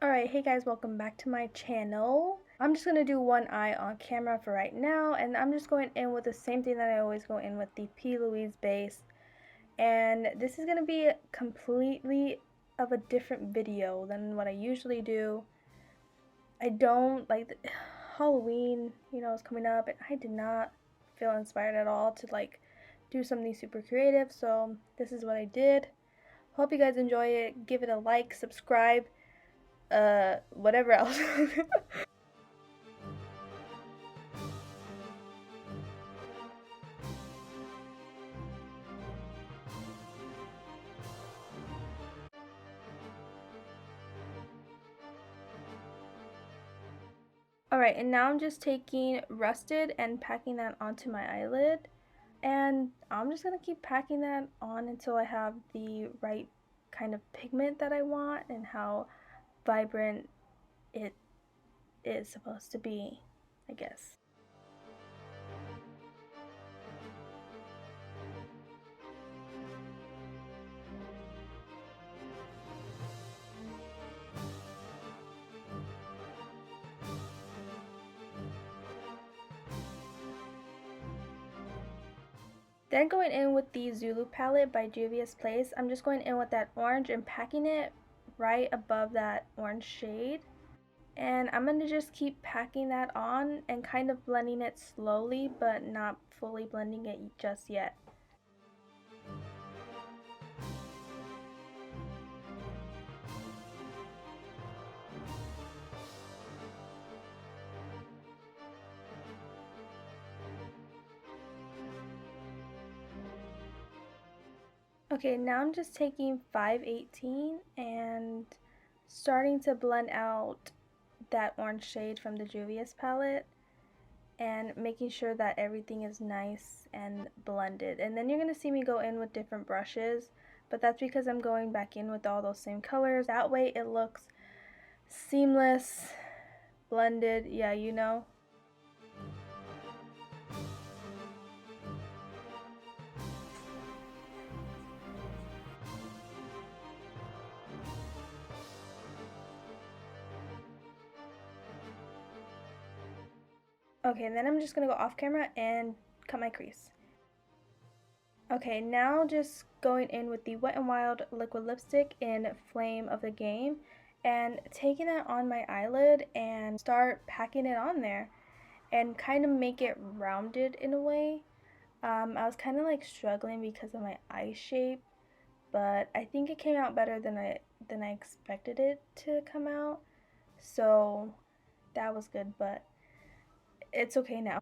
Alright, hey guys, welcome back to my channel. I'm just going to do one eye on camera for right now, and I'm just going in with the same thing that I always go in with, the P. Louise base. And this is going to be completely of a different video than what I usually do. I don't, Halloween, is coming up, and I did not feel inspired at all to, do something super creative, so this is what I did. Hope you guys enjoy it. Give it a like, subscribe, whatever else. Alright, and now I'm just taking Rusted and packing that onto my eyelid. And I'm just going to keep packing that on until I have the right kind of pigment that I want and how vibrant it is supposed to be, I guess. Then going in with the Zulu palette by Juvia's Place, I'm just going in with that orange and packing it right above that orange shade. And I'm going to just keep packing that on and kind of blending it slowly, but not fully blending it just yet. Okay, now I'm just taking 518 and starting to blend out that orange shade from the Juvia's palette and making sure that everything is nice and blended. And then you're going to see me go in with different brushes, but that's because I'm going back in with all those same colors. That way it looks seamless, blended, yeah, you know. Okay, and then I'm just going to go off camera and cut my crease. Okay, now just going in with the Wet n Wild liquid lipstick in Flame of the Game and taking that on my eyelid and start packing it on there and kind of make it rounded in a way. I was kind of like struggling because of my eye shape, but I think it came out better than I expected it to come out. So that was good, but it's okay now.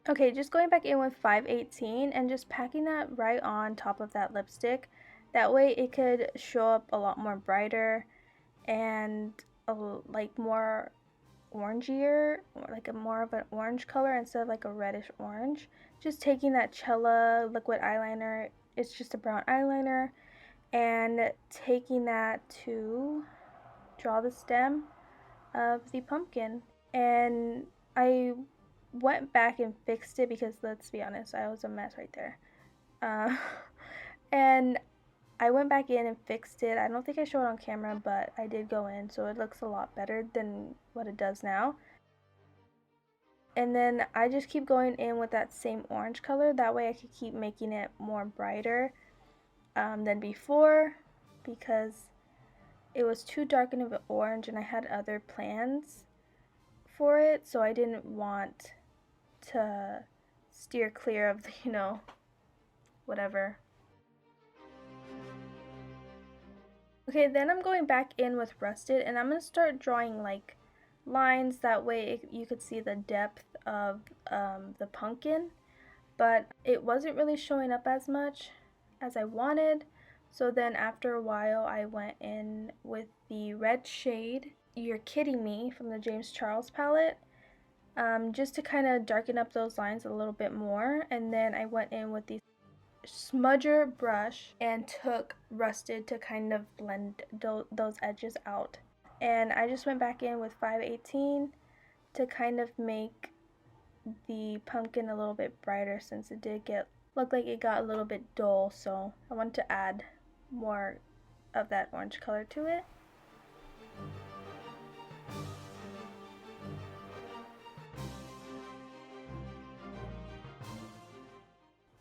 Okay, just going back in with 518 and just packing that right on top of that lipstick. That way it could show up a lot more brighter and like more orangier, like a more of an orange color instead of like a reddish orange. Just taking that Chella liquid eyeliner, it's just a brown eyeliner, and taking that to draw the stem of the pumpkin. And I went back and fixed it because let's be honest, I was a mess right there. Uh, and I went back in and fixed it. I don't think I showed it on camera, but I did go in, so it looks a lot better than what it does now. And then I just keep going in with that same orange color. That way I could keep making it more brighter than before because it was too dark of an orange and I had other plans for it, so I didn't want to steer clear of the, whatever. Okay, then I'm going back in with Rusted and I'm going to start drawing like lines, that way you could see the depth of the pumpkin, but it wasn't really showing up as much as I wanted, So then after a while, I went in with the red shade You're Kidding Me from the James Charles palette, just to kind of darken up those lines a little bit more. And then I went in with the smudger brush and took Rusted to kind of blend those edges out. And I just went back in with 518 to kind of make the pumpkin a little bit brighter, since it did look like it got a little bit dull, so I wanted to add more of that orange color to it.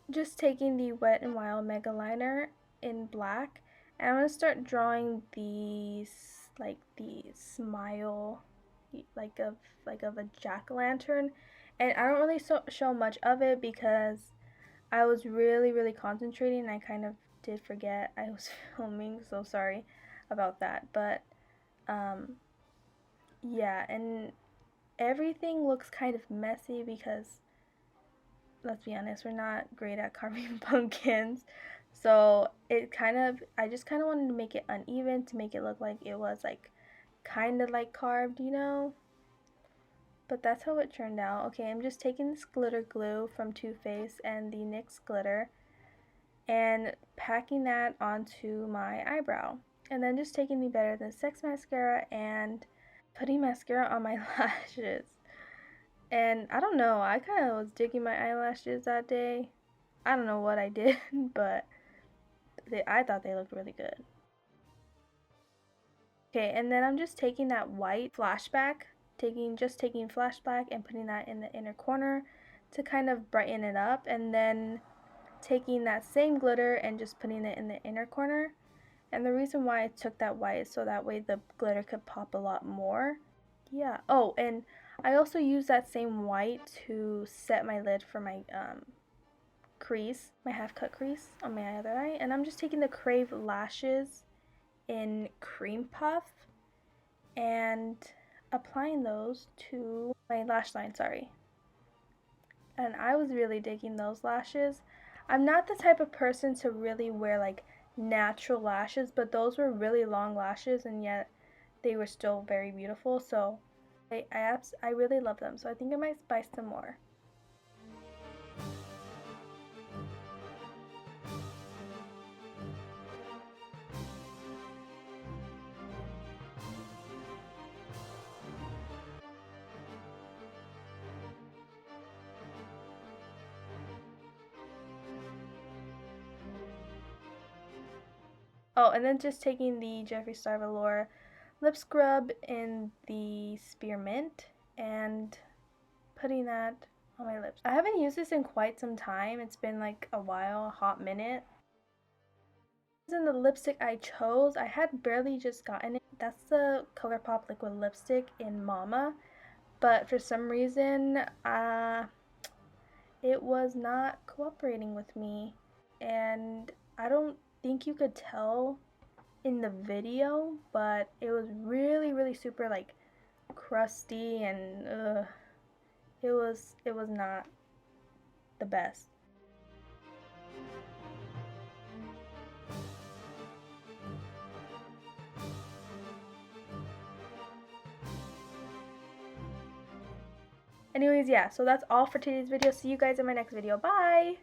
Just taking the Wet n Wild Mega Liner in black, and I'm going to start drawing these, like the smile, like of a jack-o'-lantern. And I don't really show much of it because I was really concentrating, and I kind of did forget I was filming, so sorry about that. But yeah, and everything looks kind of messy because, let's be honest, we're not great at carving pumpkins. So I just kind of wanted to make it uneven to make it look like it was like kind of like carved, you know? But that's how it turned out. Okay, I'm just taking this glitter glue from Too Faced and the NYX glitter and packing that onto my eyebrow. And then just taking the Better Than Sex mascara and putting mascara on my lashes. And I don't know, I kind of was digging my eyelashes that day. I don't know what I did, but I thought they looked really good. Okay, and then I'm just taking that white flashback, taking flashback and putting that in the inner corner to kind of brighten it up, and then taking that same glitter and just putting it in the inner corner. And the reason why I took that white is so that way the glitter could pop a lot more. Yeah. Oh, and I also use that same white to set my lid for my crease, my half cut crease on my other eye. And I'm just taking the Crave lashes in Cream Puff and applying those to my lash line, sorry. And I was really digging those lashes. I'm not the type of person to really wear like natural lashes, but those were really long lashes, and yet they were still very beautiful. So I really love them. So I think I might buy some more. Oh, and then just taking the Jeffree Star Velour lip scrub in the Spearmint and putting that on my lips. I haven't used this in quite some time. It's been like a while, a hot minute. In the lipstick I chose, I had barely just gotten it. That's the ColourPop liquid lipstick in Mama, but for some reason, it was not cooperating with me, and I don't think you could tell in the video, but it was really super like crusty, and it was not the best. Anyways, yeah, so that's all for today's video. See you guys in my next video. Bye!